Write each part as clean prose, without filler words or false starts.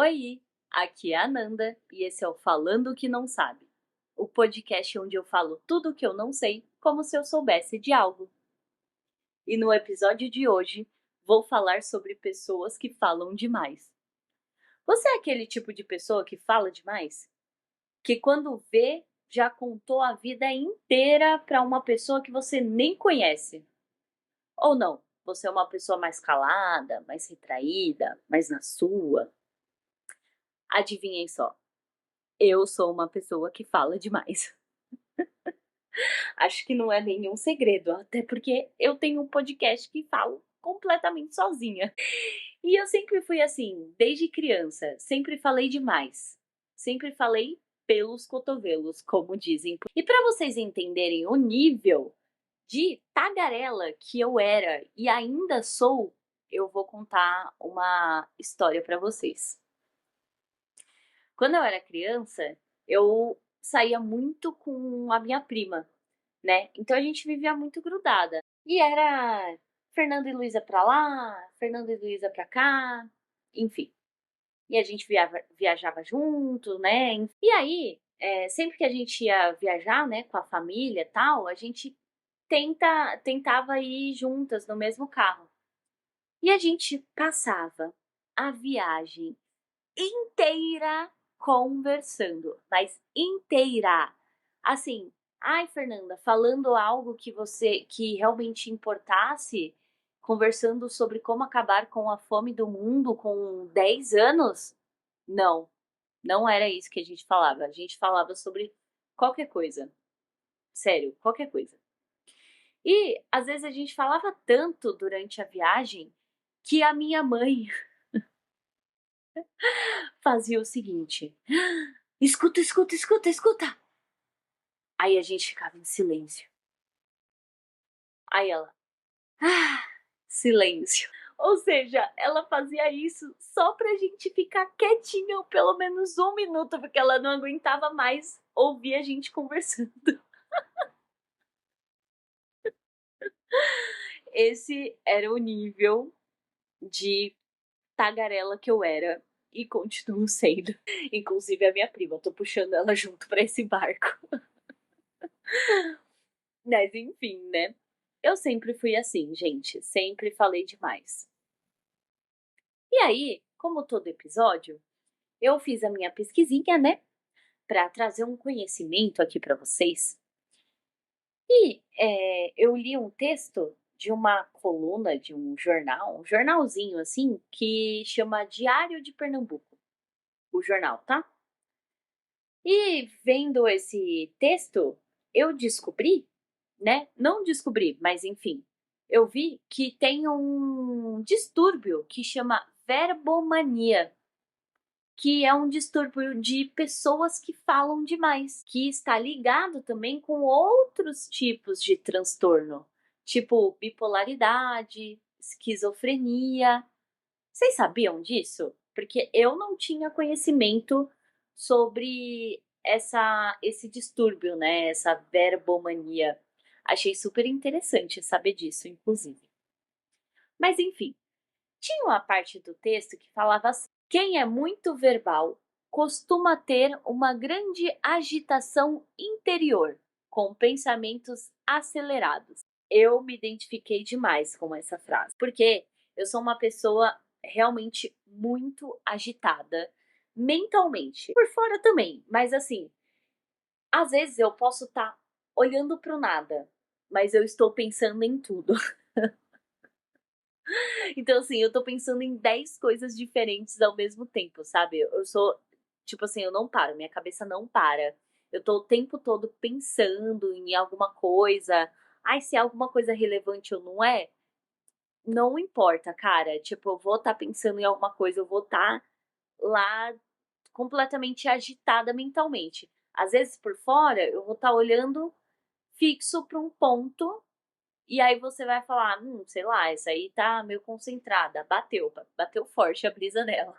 Oi, aqui é a Nanda e esse é o Falando o que Não Sabe, o podcast onde eu falo tudo o que eu não sei, como se eu soubesse de algo. E no episódio de hoje, vou falar sobre pessoas que falam demais. Você é aquele tipo de pessoa que fala demais? Que quando vê, já contou a vida inteira para uma pessoa que você nem conhece? Ou não? Você é uma pessoa mais calada, mais retraída, mais na sua? Adivinhem só. Eu sou uma pessoa que fala demais. Acho que não é nenhum segredo, até porque eu tenho um podcast que falo completamente sozinha. E eu sempre fui assim, desde criança, sempre falei demais. Sempre falei pelos cotovelos, como dizem. E para vocês entenderem o nível de tagarela que eu era e ainda sou, eu vou contar uma história para vocês. Quando eu era criança, eu saía muito com a minha prima, né? Então a gente vivia muito grudada. E era Fernanda e Luísa pra lá, Fernanda e Luísa pra cá, enfim. E a gente viajava junto, né? E aí, sempre que a gente ia viajar, né, com a família e tal, a gente tentava ir juntas no mesmo carro. E a gente passava a viagem inteira conversando, mas inteira. Assim, ai, Fernanda, falando algo que realmente importasse, conversando sobre como acabar com a fome do mundo com 10 anos? Não, não era isso que a gente falava. A gente falava sobre qualquer coisa. Sério, qualquer coisa. E às vezes a gente falava tanto durante a viagem que a minha mãe fazia o seguinte: escuta, escuta, escuta, escuta. Aí a gente ficava em silêncio. Aí ela, ah, silêncio. Ou seja, ela fazia isso só pra gente ficar quietinho pelo menos um minuto, porque ela não aguentava mais ouvir a gente conversando. Esse era o nível de tagarela que eu era e continuo sendo. Inclusive a minha prima, eu tô puxando ela junto pra esse barco. Mas enfim, né? Eu sempre fui assim, gente. Sempre falei demais. E aí, como todo episódio, eu fiz a minha pesquisinha, né? Para trazer um conhecimento aqui para vocês. E eu li um texto de uma coluna de um jornal, um jornalzinho assim, que chama Diário de Pernambuco, o jornal, tá? E vendo esse texto, eu descobri, né? Não descobri, mas enfim, eu vi que tem um distúrbio que chama verbomania, que é um distúrbio de pessoas que falam demais, que está ligado também com outros tipos de transtorno, tipo bipolaridade, esquizofrenia. Vocês sabiam disso? Porque eu não tinha conhecimento sobre esse distúrbio, né? Essa verbomania. Achei super interessante saber disso, inclusive. Mas enfim, tinha uma parte do texto que falava assim: quem é muito verbal costuma ter uma grande agitação interior, com pensamentos acelerados. Eu me identifiquei demais com essa frase, porque eu sou uma pessoa realmente muito agitada mentalmente, por fora também, mas assim, às vezes eu posso estar olhando para o nada, mas eu estou pensando em tudo. Então, assim, eu tô pensando em 10 coisas diferentes ao mesmo tempo, sabe? Eu sou, tipo assim, eu não paro, minha cabeça não para. Eu tô o tempo todo pensando em alguma coisa. Ai, se é alguma coisa relevante ou não é, não importa, cara. Tipo, eu vou estar pensando em alguma coisa, eu vou estar lá completamente agitada mentalmente. Às vezes por fora, eu vou estar olhando fixo para um ponto e aí você vai falar, sei lá, essa aí tá meio concentrada, bateu forte a brisa nela.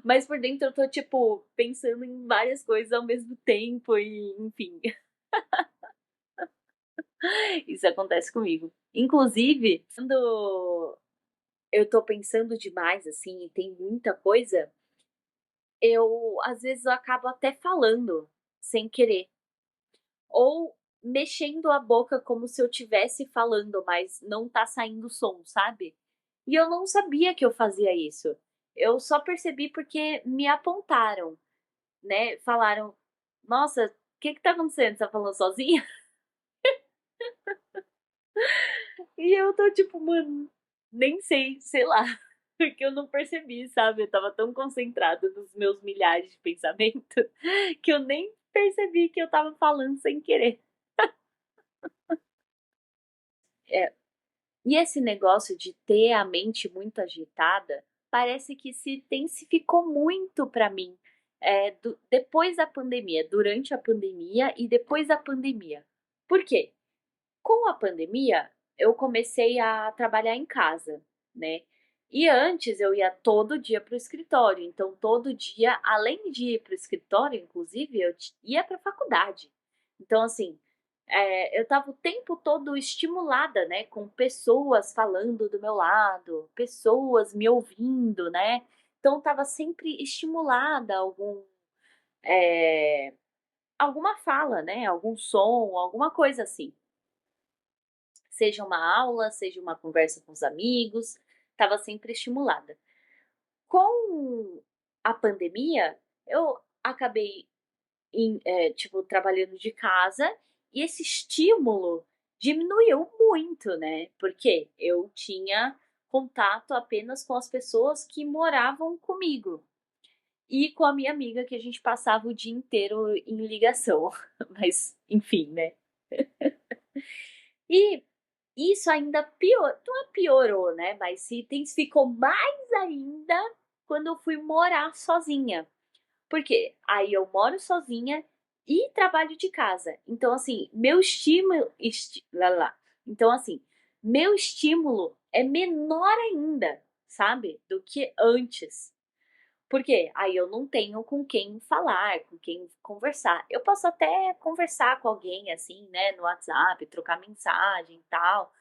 Mas por dentro eu tô, tipo, pensando em várias coisas ao mesmo tempo e, enfim, isso acontece comigo. Inclusive, quando eu tô pensando demais, assim, e tem muita coisa, às vezes eu acabo até falando sem querer, ou mexendo a boca como se eu estivesse falando, mas não tá saindo som, sabe. E eu não sabia que eu fazia isso. Eu só percebi porque me apontaram, né, falaram: "Nossa, o que que tá acontecendo? Você tá falando sozinha?" E eu tô tipo: "Mano, nem sei, sei lá", porque eu não percebi, sabe, eu estava tão concentrada nos meus milhares de pensamentos, que eu nem percebi que eu estava falando sem querer. É, e esse negócio de ter a mente muito agitada, parece que se intensificou muito pra mim, depois da pandemia, durante a pandemia e depois da pandemia. Por quê? Com a pandemia, eu comecei a trabalhar em casa, né. E antes eu ia todo dia para o escritório, então todo dia, além de ir para o escritório, inclusive, eu ia para a faculdade. Então, assim, eu estava o tempo todo estimulada, né, com pessoas falando do meu lado, pessoas me ouvindo, né. Então estava sempre estimulada a eh, alguma fala, né, algum som, alguma coisa assim. Seja uma aula, seja uma conversa com os amigos, estava sempre estimulada. Com a pandemia, eu acabei tipo, trabalhando de casa e esse estímulo diminuiu muito, né, porque eu tinha contato apenas com as pessoas que moravam comigo e com a minha amiga que a gente passava o dia inteiro em ligação, mas enfim, né. E isso ainda não é piorou, né, mas se intensificou mais ainda quando eu fui morar sozinha. Porque aí eu moro sozinha e trabalho de casa. Então, assim, meu estímulo lá, lá. Então, assim, meu estímulo é menor ainda, sabe, do que antes. Porque aí eu não tenho com quem falar, com quem conversar. Eu posso até conversar com alguém, assim, né, no WhatsApp, trocar mensagem e tal,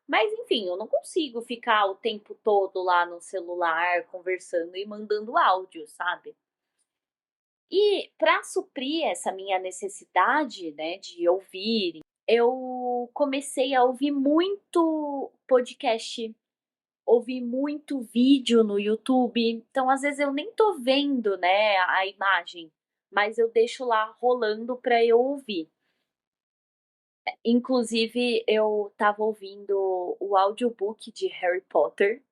mas enfim, eu não consigo ficar o tempo todo lá no celular conversando e mandando áudio, sabe. E para suprir essa minha necessidade, né, de ouvir, eu comecei a ouvir muito podcast, ouvir muito vídeo no YouTube, então às vezes eu nem tô vendo, né, a imagem, mas eu deixo lá rolando para eu ouvir. Inclusive eu estava ouvindo o audiobook de Harry Potter,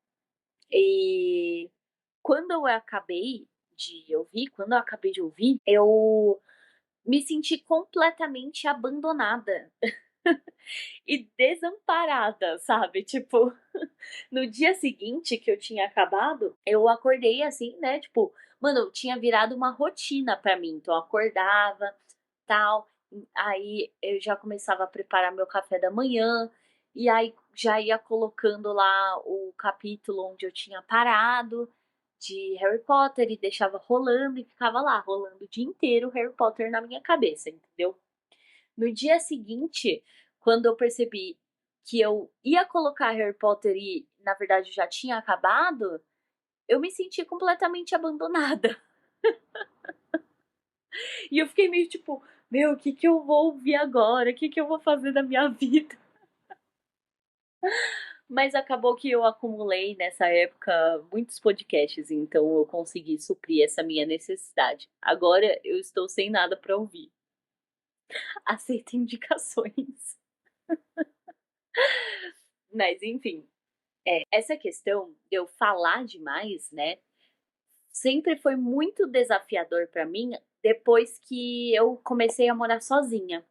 e quando eu acabei de ouvir, eu me senti completamente abandonada e desamparada, sabe, tipo, no dia seguinte que eu tinha acabado, eu acordei assim, né, tipo, mano, tinha virado uma rotina pra mim, então eu acordava, tal, aí eu já começava a preparar meu café da manhã, e aí já ia colocando lá o capítulo onde eu tinha parado de Harry Potter e deixava rolando e ficava lá, rolando o dia inteiro Harry Potter na minha cabeça, entendeu? No dia seguinte, quando eu percebi que eu ia colocar Harry Potter e, na verdade, já tinha acabado, eu me senti completamente abandonada. E eu fiquei meio tipo: "Meu, o que que eu vou ouvir agora? O que que eu vou fazer da minha vida?". Mas acabou que eu acumulei nessa época muitos podcasts, então eu consegui suprir essa minha necessidade. Agora eu estou sem nada para ouvir. Aceito indicações. Mas enfim, essa questão de eu falar demais, né, sempre foi muito desafiador para mim depois que eu comecei a morar sozinha.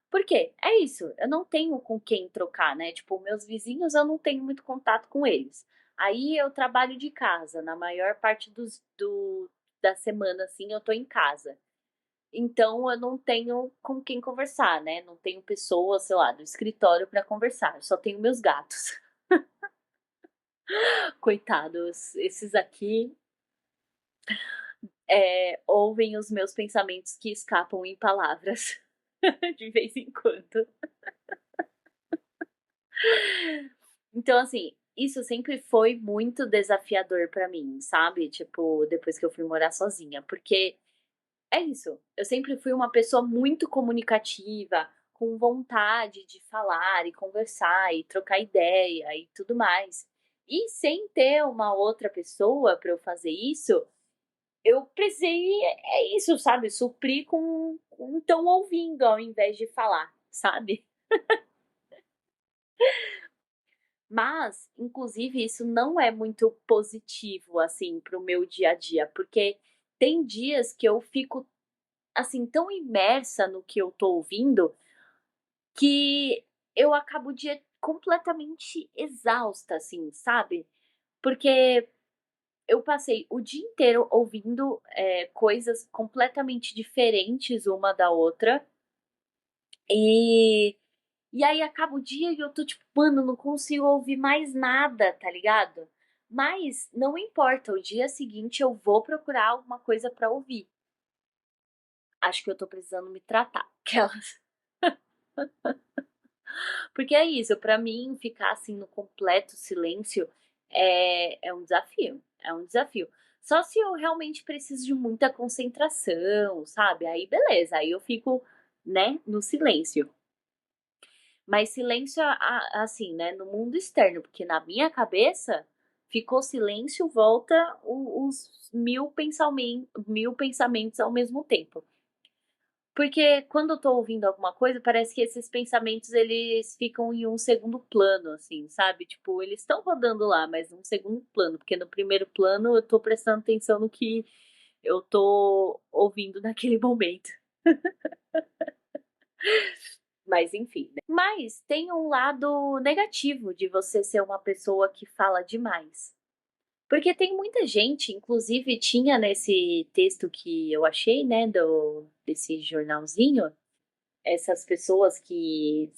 Por quê? É isso, eu não tenho com quem trocar, né, tipo, meus vizinhos eu não tenho muito contato com eles. Aí eu trabalho de casa, na maior parte da semana, assim, eu tô em casa. Então eu não tenho com quem conversar, né, não tenho pessoas, sei lá, do escritório para conversar, eu só tenho meus gatos. Coitados, esses aqui, ouvem os meus pensamentos que escapam em palavras de vez em quando. Então, assim, isso sempre foi muito desafiador pra mim, sabe, tipo, depois que eu fui morar sozinha, porque é isso, eu sempre fui uma pessoa muito comunicativa, com vontade de falar e conversar e trocar ideia e tudo mais. E sem ter uma outra pessoa para eu fazer isso, eu precisei, é isso, sabe, suprir com tão ouvindo ao invés de falar, sabe. Mas, inclusive, isso não é muito positivo, assim, para o meu dia a dia, porque tem dias que eu fico, assim, tão imersa no que eu tô ouvindo, que eu acabo o dia completamente exausta, assim, sabe. Porque eu passei o dia inteiro ouvindo, coisas completamente diferentes uma da outra, e e aí acaba o dia e eu tô tipo: "Mano, não consigo ouvir mais nada", tá ligado. Mas não importa, o dia seguinte eu vou procurar alguma coisa pra ouvir. Acho que eu tô precisando me tratar, aquelas. Porque é isso, pra mim ficar, assim, no completo silêncio é um desafio, é um desafio. Só se eu realmente preciso de muita concentração, sabe, aí beleza, aí eu fico, né, no silêncio. Mas silêncio assim, né, no mundo externo, porque na minha cabeça ficou silêncio, volta os 1000 pensamentos ao mesmo tempo. Porque quando eu tô ouvindo alguma coisa, parece que esses pensamentos eles ficam em um segundo plano, assim, sabe? Tipo, eles estão rodando lá, mas num segundo plano, porque no primeiro plano eu tô prestando atenção no que eu tô ouvindo naquele momento. Mas enfim, né? Mas tem um lado negativo de você ser uma pessoa que fala demais. Porque tem muita gente, inclusive tinha nesse texto que eu achei, né, desse jornalzinho, essas pessoas que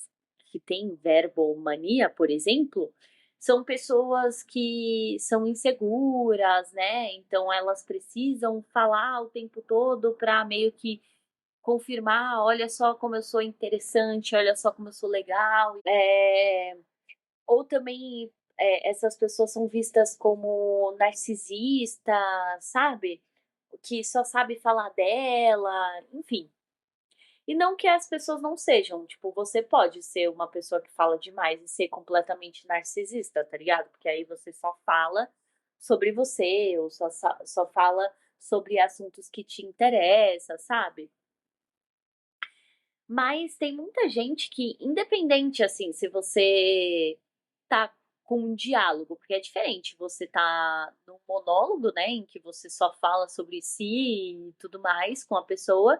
têm verbomania, por exemplo, são pessoas que são inseguras, né? Então elas precisam falar o tempo todo para meio que confirmar, olha só como eu sou interessante, olha só como eu sou legal. Ou também essas pessoas são vistas como narcisistas, sabe? Que só sabe falar dela, enfim. E não que as pessoas não sejam, tipo, você pode ser uma pessoa que fala demais e ser completamente narcisista, tá ligado? Porque aí você só fala sobre você, ou só fala sobre assuntos que te interessam, sabe? Mas tem muita gente que, independente, assim, se você tá com um diálogo, porque é diferente, você tá num monólogo, né, em que você só fala sobre si e tudo mais com a pessoa,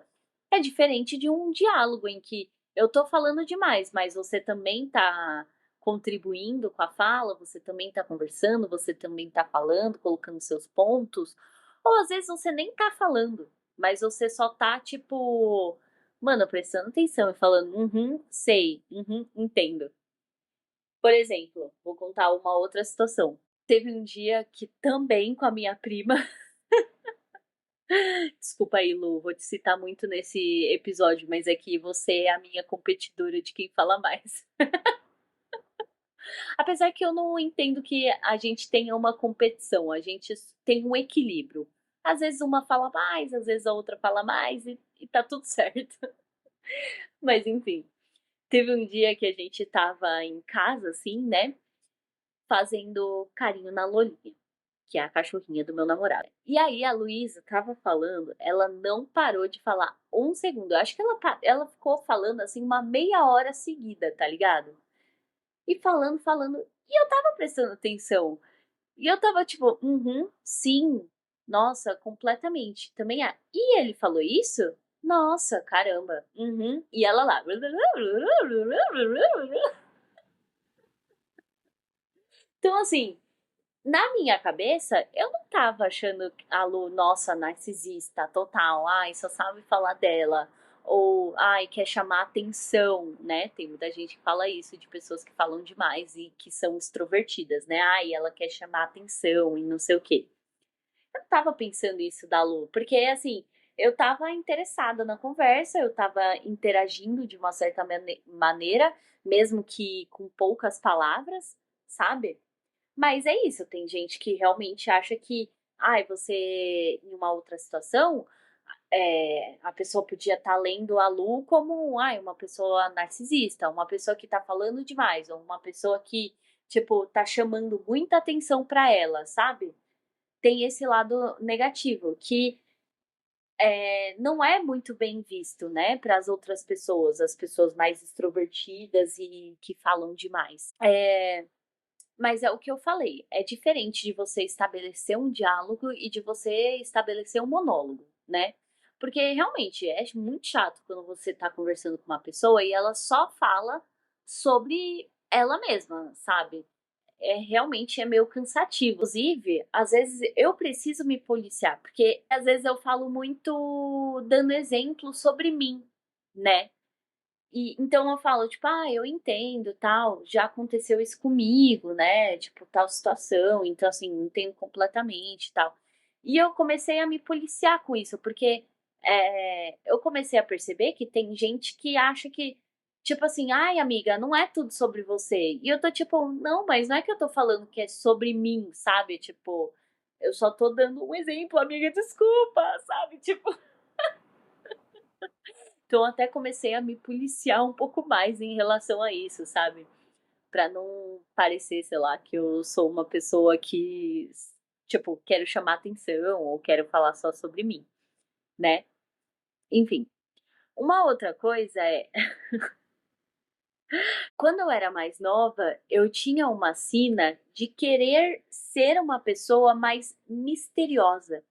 é diferente de um diálogo em que eu tô falando demais, mas você também tá contribuindo com a fala, você também tá conversando, você também tá falando, colocando seus pontos, ou às vezes você nem tá falando, mas você só tá tipo, mano, prestando atenção e falando: "Uhum, sei. Uhum, entendo". Por exemplo, vou contar uma outra situação. Teve um dia que também com a minha prima desculpa aí, Lu, vou te citar muito nesse episódio, mas é que você é a minha competidora de quem fala mais. Apesar que eu não entendo que a gente tenha uma competição, a gente tem um equilíbrio. Às vezes uma fala mais, às vezes a outra fala mais e tá tudo certo. Mas enfim, teve um dia que a gente estava em casa, assim, né, fazendo carinho na Lolinha, que é a cachorrinha do meu namorado. E aí a Luísa estava falando, ela não parou de falar um segundo. Eu acho que ela ficou falando assim uma meia hora seguida, tá ligado? E falando, falando. E eu tava prestando atenção. E eu tava tipo, uhum, sim, nossa, completamente. Também é. E ele falou isso? Nossa, caramba. Uhum. E ela lá. Então, assim, na minha cabeça, eu não tava achando a Lu, nossa, narcisista total, ai, só sabe falar dela, ou ai, quer chamar atenção, né? Tem muita gente que fala isso, de pessoas que falam demais e que são extrovertidas, né? Ai, ela quer chamar atenção e não sei o quê. Eu não tava pensando isso da Lu, porque assim, eu tava interessada na conversa, eu tava interagindo de uma certa maneira, mesmo que com poucas palavras, sabe? Mas é isso, tem gente que realmente acha que, ai, você, em uma outra situação, a pessoa podia estar lendo a Lu como, ai, uma pessoa narcisista, uma pessoa que tá falando demais, ou uma pessoa que, tipo, tá chamando muita atenção pra ela, sabe? Tem esse lado negativo, que não é muito bem visto, né, para as outras pessoas, as pessoas mais extrovertidas e que falam demais. Mas é o que eu falei, é diferente de você estabelecer um diálogo e de você estabelecer um monólogo, né? Porque realmente é muito chato quando você tá conversando com uma pessoa e ela só fala sobre ela mesma, sabe? Realmente é meio cansativo. Inclusive, às vezes eu preciso me policiar, porque às vezes eu falo muito dando exemplo sobre mim, né? E então eu falo, tipo, ah, eu entendo, tal, já aconteceu isso comigo, né? Tipo, tal situação, então assim, entendo completamente, tal. E eu comecei a me policiar com isso, porque eu comecei a perceber que tem gente que acha que, tipo assim, ai, amiga, não é tudo sobre você. E eu tô tipo, não, mas não é que eu tô falando que é sobre mim, sabe? Tipo, eu só tô dando um exemplo, amiga, desculpa, sabe? Tipo, então até comecei a me policiar um pouco mais em relação a isso, sabe? Pra não parecer, sei lá, que eu sou uma pessoa que, tipo, quero chamar atenção ou quero falar só sobre mim, né? Enfim. Uma outra coisa é, quando eu era mais nova, eu tinha uma sina de querer ser uma pessoa mais misteriosa.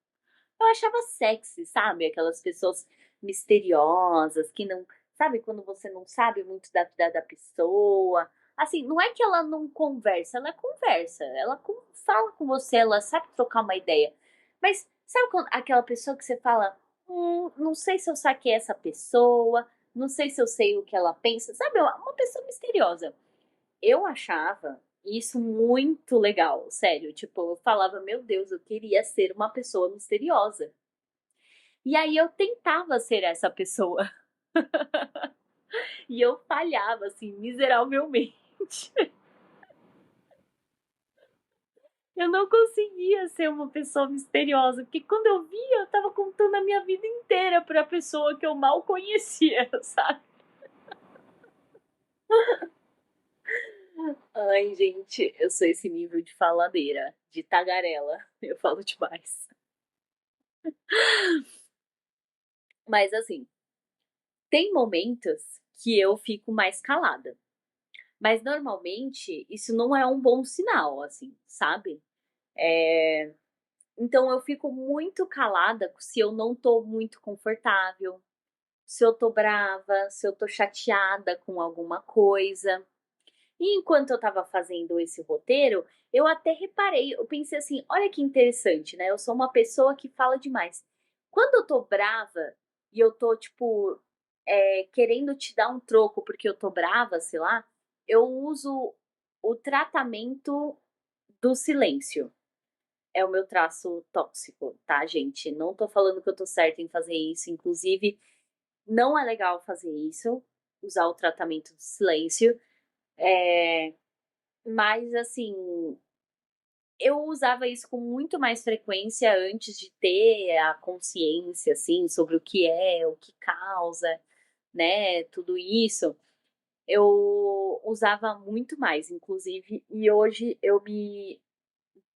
Eu achava sexy, sabe? Aquelas pessoas misteriosas que não. Sabe quando você não sabe muito da vida da pessoa? Assim, não é que ela não conversa, ela conversa, fala com você, ela sabe trocar uma ideia. Mas sabe aquela pessoa que você fala, não sei se eu saquei essa pessoa, não sei se eu sei o que ela pensa, sabe? Uma pessoa misteriosa. Eu achava isso muito legal, sério. Tipo, eu falava, meu Deus, eu queria ser uma pessoa misteriosa. E aí eu tentava ser essa pessoa. E eu falhava, assim, miseravelmente. Eu não conseguia ser uma pessoa misteriosa, porque quando eu via, eu tava contando a minha vida inteira pra pessoa que eu mal conhecia, sabe? Ai, gente, eu sou esse nível de faladeira, de tagarela. Eu falo demais. Mas assim, tem momentos que eu fico mais calada. Mas normalmente isso não é um bom sinal, assim, sabe? É, Então eu fico muito calada se eu não tô muito confortável, se eu tô brava, se eu tô chateada com alguma coisa. E enquanto eu tava fazendo esse roteiro, eu até reparei, eu pensei assim, olha que interessante, né? Eu sou uma pessoa que fala demais. Quando eu tô brava e eu tô, tipo, querendo te dar um troco porque eu tô brava, sei lá, eu uso o tratamento do silêncio. É o meu traço tóxico, tá, gente? Não tô falando que eu tô certa em fazer isso, inclusive, não é legal fazer isso, usar o tratamento do silêncio. É, mas assim, eu usava isso com muito mais frequência antes de ter a consciência, assim, sobre o que é, o que causa, né, tudo isso. Eu usava muito mais, inclusive, e hoje eu me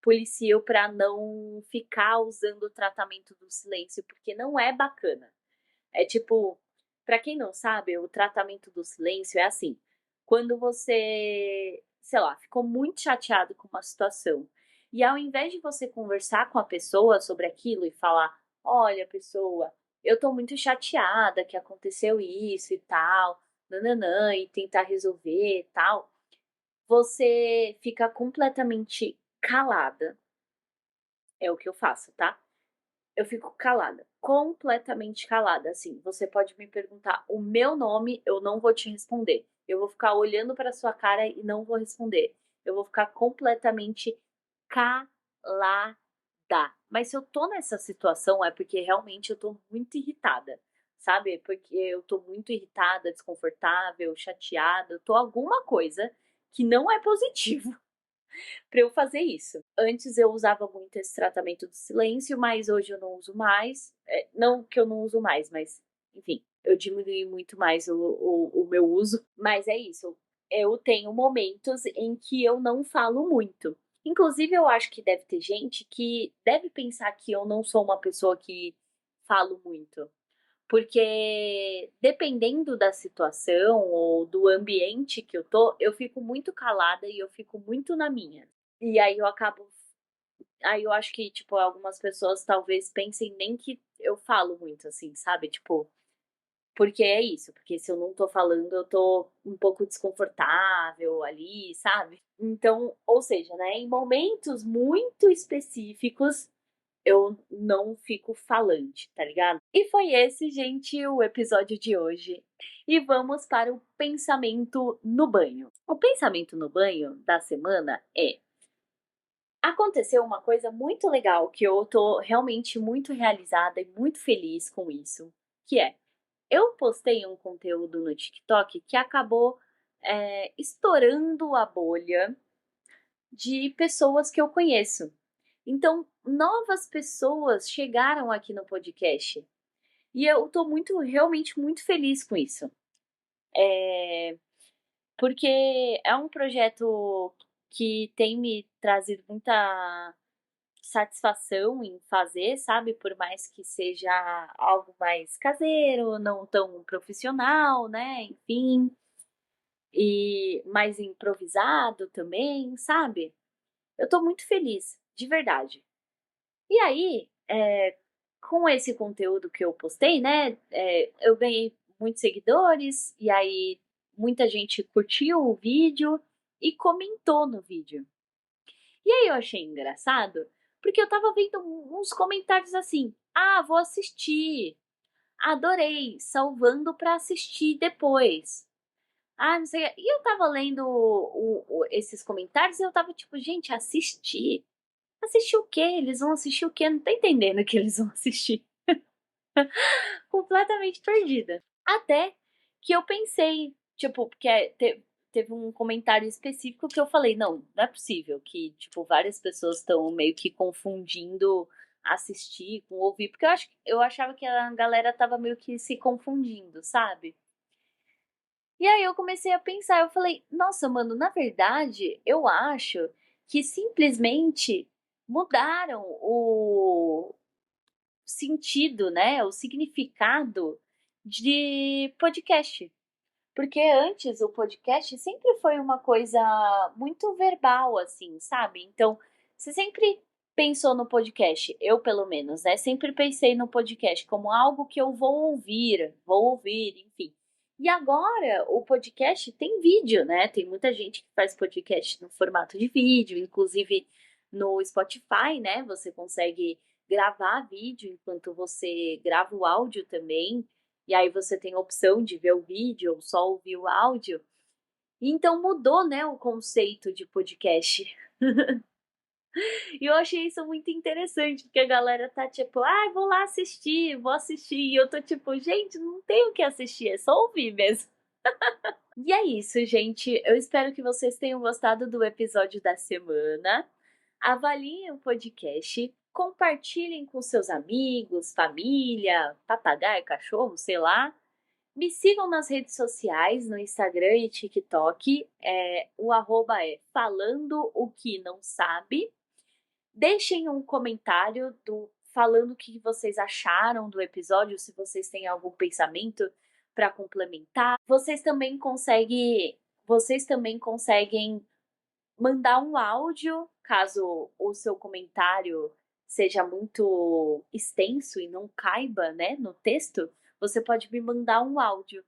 policio para não ficar usando o tratamento do silêncio, porque não é bacana. É tipo, para quem não sabe, o tratamento do silêncio é assim: quando você, sei lá, ficou muito chateado com uma situação, e ao invés de você conversar com a pessoa sobre aquilo e falar, olha, pessoa, eu tô muito chateada que aconteceu isso e tal, nananã, e tentar resolver e tal, você fica completamente calada. É o que eu faço, tá? Eu fico calada, completamente calada. Assim, você pode me perguntar o meu nome, eu não vou te responder. Eu vou ficar olhando para sua cara e não vou responder. Eu vou ficar completamente calada. Mas se eu tô nessa situação é porque realmente eu tô muito irritada, sabe? Porque eu tô muito irritada, desconfortável, chateada, eu tô alguma coisa que não é positivo. para eu fazer isso. Antes eu usava muito esse tratamento do silêncio, mas hoje eu não uso mais. Não que eu não uso mais, mas enfim, eu diminui muito mais o meu uso. Mas é isso, eu tenho momentos em que eu não falo muito. Inclusive, eu acho que deve ter gente que deve pensar que eu não sou uma pessoa que falo muito. Porque dependendo da situação ou do ambiente que eu tô, eu fico muito calada e eu fico muito na minha. E aí eu acho que, tipo, algumas pessoas talvez pensem nem que eu falo muito, assim, sabe? Tipo, porque é isso, porque se eu não tô falando, eu tô um pouco desconfortável ali, sabe? Então, ou seja, né, em momentos muito específicos, eu não fico falante, tá ligado? E foi esse, gente, o episódio de hoje. E vamos para o pensamento no banho. O pensamento no banho da semana é: aconteceu uma coisa muito legal que eu tô realmente muito realizada e muito feliz com isso, que é, eu postei um conteúdo no TikTok que acabou estourando a bolha de pessoas que eu conheço. Então, novas pessoas chegaram aqui no podcast. E eu tô muito, realmente muito feliz com isso. Porque é um projeto que tem me trazido muita satisfação em fazer, sabe? Por mais que seja algo mais caseiro, não tão profissional, né? Enfim, e mais improvisado também, sabe? Eu tô muito feliz, de verdade. E aí, com esse conteúdo que eu postei, né, eu ganhei muitos seguidores, e aí muita gente curtiu o vídeo e comentou no vídeo. E aí eu achei engraçado, porque eu tava vendo uns comentários assim: "Ah, vou assistir. Adorei, salvando pra assistir depois. Ah, não sei". E eu tava lendo esses comentários e eu tava tipo: "Gente, assistir? Assistir o quê? Eles vão assistir o quê? Não tô entendendo que eles vão assistir". Completamente perdida. Até que eu pensei, tipo, porque teve um comentário específico que eu falei: "Não, não é possível que, tipo, várias pessoas estão meio que confundindo assistir com ouvir", porque eu achava que a galera estava meio que se confundindo, sabe. E aí eu comecei a pensar, eu falei: "Nossa, mano, na verdade, eu acho que simplesmente mudaram o sentido, né, o significado de podcast. Porque antes o podcast sempre foi uma coisa muito verbal, assim, sabe? Então, você sempre pensou no podcast, eu pelo menos, né? Sempre pensei no podcast como algo que eu vou ouvir, enfim. E agora o podcast tem vídeo, né? Tem muita gente que faz podcast no formato de vídeo, inclusive no Spotify, né? Você consegue gravar vídeo enquanto você grava o áudio também. E aí você tem a opção de ver o vídeo ou só ouvir o áudio. Então mudou, né, o conceito de podcast. E eu achei isso muito interessante, porque a galera tá tipo, ah, vou lá assistir, vou assistir. E eu tô tipo, gente, não tem o que assistir, é só ouvir mesmo. E é isso, gente. Eu espero que vocês tenham gostado do episódio da semana. Avaliem o podcast, compartilhem com seus amigos, família, papagaio, cachorro, sei lá. Me sigam nas redes sociais, no Instagram e TikTok. O arroba é falando o que não sabe. Deixem um comentário falando o que vocês acharam do episódio, se vocês têm algum pensamento para complementar. Vocês também conseguem mandar um áudio, caso o seu comentário seja muito extenso e não caiba, né, no texto, você pode me mandar um áudio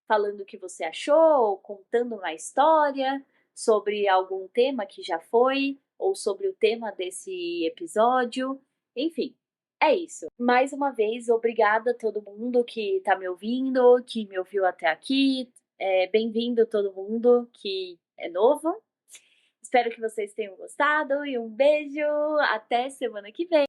falando o que você achou, contando uma história sobre algum tema que já foi, ou sobre o tema desse episódio. Enfim, é isso. Mais uma vez, obrigada a todo mundo que está me ouvindo, que me ouviu até aqui. Bem-vindo todo mundo que é novo. Espero que vocês tenham gostado e um beijo. Até semana que vem.